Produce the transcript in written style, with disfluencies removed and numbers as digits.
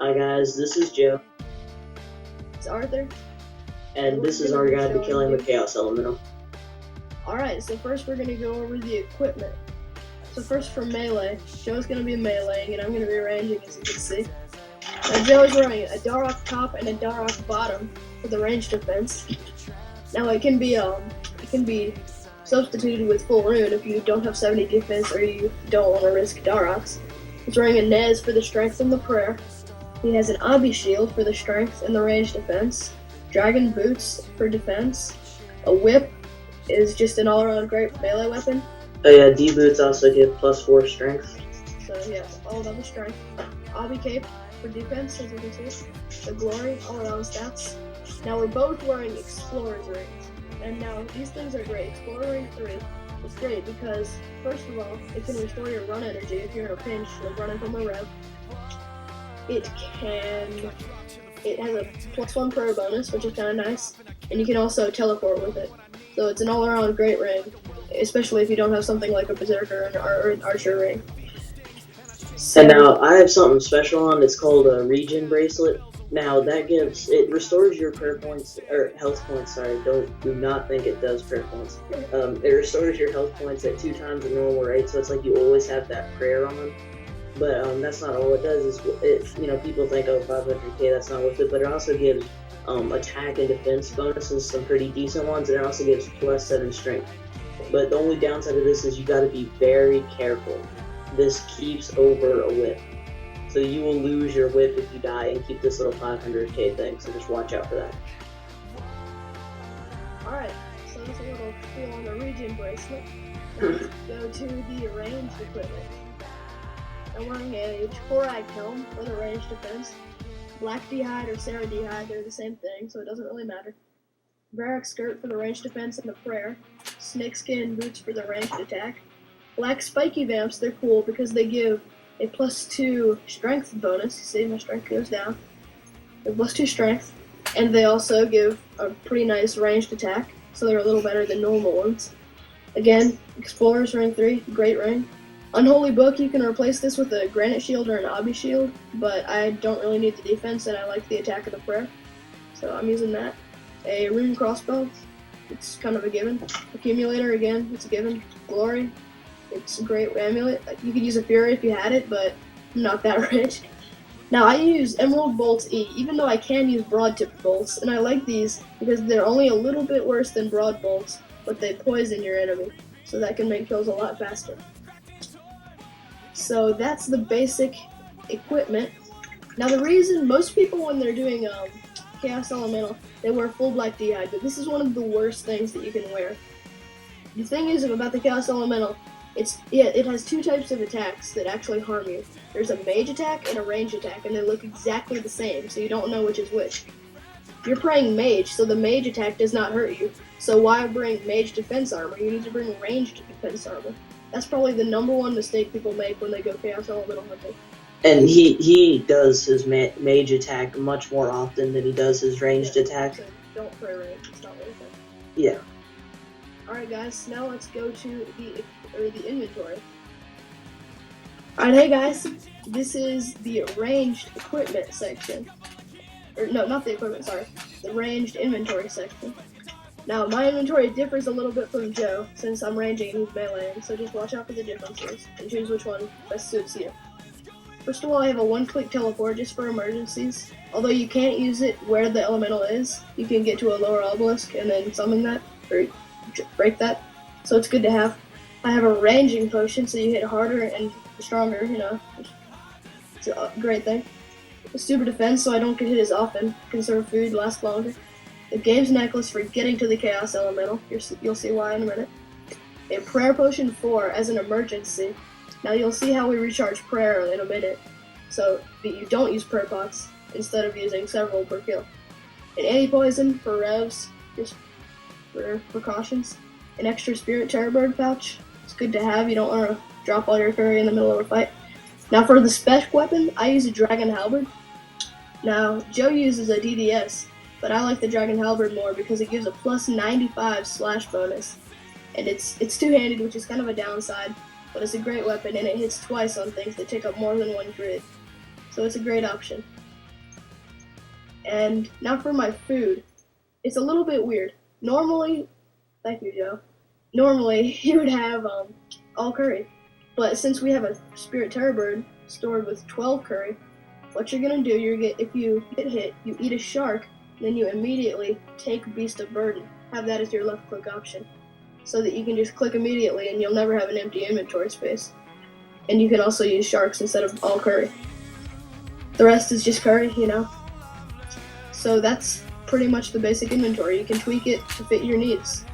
Hi guys, this is Joe, It's Arthur. and this is our guide to killing the Chaos Elemental. Alright, so first we're going to go over the equipment. So first for melee, Joe's going to be meleeing and I'm going to be ranging, as you can see. Now Joe's wearing a Darok top and a Darok bottom for the range defense. Now it can be substituted with full rune if you don't have 70 defense or you don't want to risk Daroks. He's wearing a Nez for the strength and the prayer. He has an Abi shield for the strength and the range defense. Dragon boots for defense. A whip is just an all-around great melee weapon. Oh yeah, D boots also give +4 strength. So yeah, all about the strength. Abi cape for defense, as you can see. The glory, all-around stats. Now we're both wearing Explorer's rings. And now these things are great. Explorer ring 3 is great because, first of all, it can restore your run energy if you're in a pinch, like running from a rev. It has a +1 prayer bonus, which is kind of nice, and you can also teleport with it. So it's an all-around great ring, especially if you don't have something like a Berserker or an Archer ring. So, And now I have something special on. It's called a Regen Bracelet. Now it restores your prayer points or health points. Sorry, do not think it does prayer points. It restores your health points at 2 times the normal rate, so it's like you always have that prayer on. But that's not all it does. People think, oh, 500k, that's not worth it. But it also gives attack and defense bonuses, some pretty decent ones, and it also gives +7 strength. But the only downside of this is you got to be very careful. This keeps over a whip, so you will lose your whip if you die and keep this little 500k thing. So just watch out for that. All right, so that's a little spiel on the Regen Bracelet. Now let's go to the ranged equipment. I'm wearing a Torag helm for the range defense. Black D'hide or Sarah D'hide, they're the same thing, so it doesn't really matter. Varrock skirt for the range defense and the prayer. Snakeskin boots for the ranged attack. Black spiky vamps, they're cool because they give a +2 strength bonus. You see, my strength goes down. They're +2 strength, and they also give a pretty nice ranged attack, so they're a little better than normal ones. Again, Explorer's ring 3, great ring. Unholy Book, you can replace this with a Granite Shield or an Abi Shield, but I don't really need the defense and I like the attack of the prayer, so I'm using that. A Rune Crossbow, it's kind of a given. Accumulator, again, it's a given. Glory, it's a great amulet. You could use a Fury if you had it, but I'm not that rich. Now I use Emerald Bolts E, even though I can use Broad Tip Bolts, and I like these because they're only a little bit worse than Broad Bolts, but they poison your enemy, so that can make kills a lot faster. So that's the basic equipment. Now the reason most people when they're doing Chaos Elemental, they wear full Black D'hide, but this is one of the worst things that you can wear. The thing is about the Chaos Elemental, it has 2 types of attacks that actually harm you. There's a mage attack and a range attack, and they look exactly the same, so you don't know which is which. You're praying mage, so the mage attack does not hurt you. So why bring mage defense armor? You need to bring ranged defense armor. That's probably the #1 mistake people make when they go Chaos Elemental hunting. And he does his mage attack much more often than he does his ranged attack. So don't pray range, it's not worth it. Yeah. Alright guys, now let's go to the inventory. Alright, hey guys, this is the ranged equipment section. Or no, not the equipment, sorry. The ranged inventory section. Now, my inventory differs a little bit from Joe, since I'm ranging and he's meleeing, so just watch out for the differences, and choose which one best suits you. First of all, I have a one-click teleport just for emergencies. Although you can't use it where the elemental is, you can get to a lower obelisk and then summon that, or break that, so it's good to have. I have a ranging potion, so you hit harder and stronger, it's a great thing. A super defense, so I don't get hit as often, conserve food, last longer. The Games Necklace for getting to the Chaos Elemental. You'll see why in a minute. A Prayer Potion 4 as an emergency. Now you'll see how we recharge prayer in a minute, so that you don't use prayer pots instead of using several per kill. An Anti-Poison for revs, just for precautions. An extra Spirit Terror Bird pouch. It's good to have, you don't want to drop all your curry in the middle of a fight. Now for the spec weapon, I use a Dragon Halberd. Now, Joe uses a DDS, but I like the Dragon Halberd more because it gives a +95 slash bonus. And it's two-handed, which is kind of a downside, but it's a great weapon and it hits twice on things that take up more than 1 grid. So it's a great option. And now for my food. It's a little bit weird. Normally, thank you, Joe. Normally, you would have all curry. But since we have a spirit terror bird stored with 12 curry, what you're gonna do, if you get hit, you eat a shark, then you immediately take Beast of Burden. Have that as your left click option, so that you can just click immediately and you'll never have an empty inventory space. And you can also use sharks instead of all curry. The rest is just curry, you know. So that's pretty much the basic inventory. You can tweak it to fit your needs.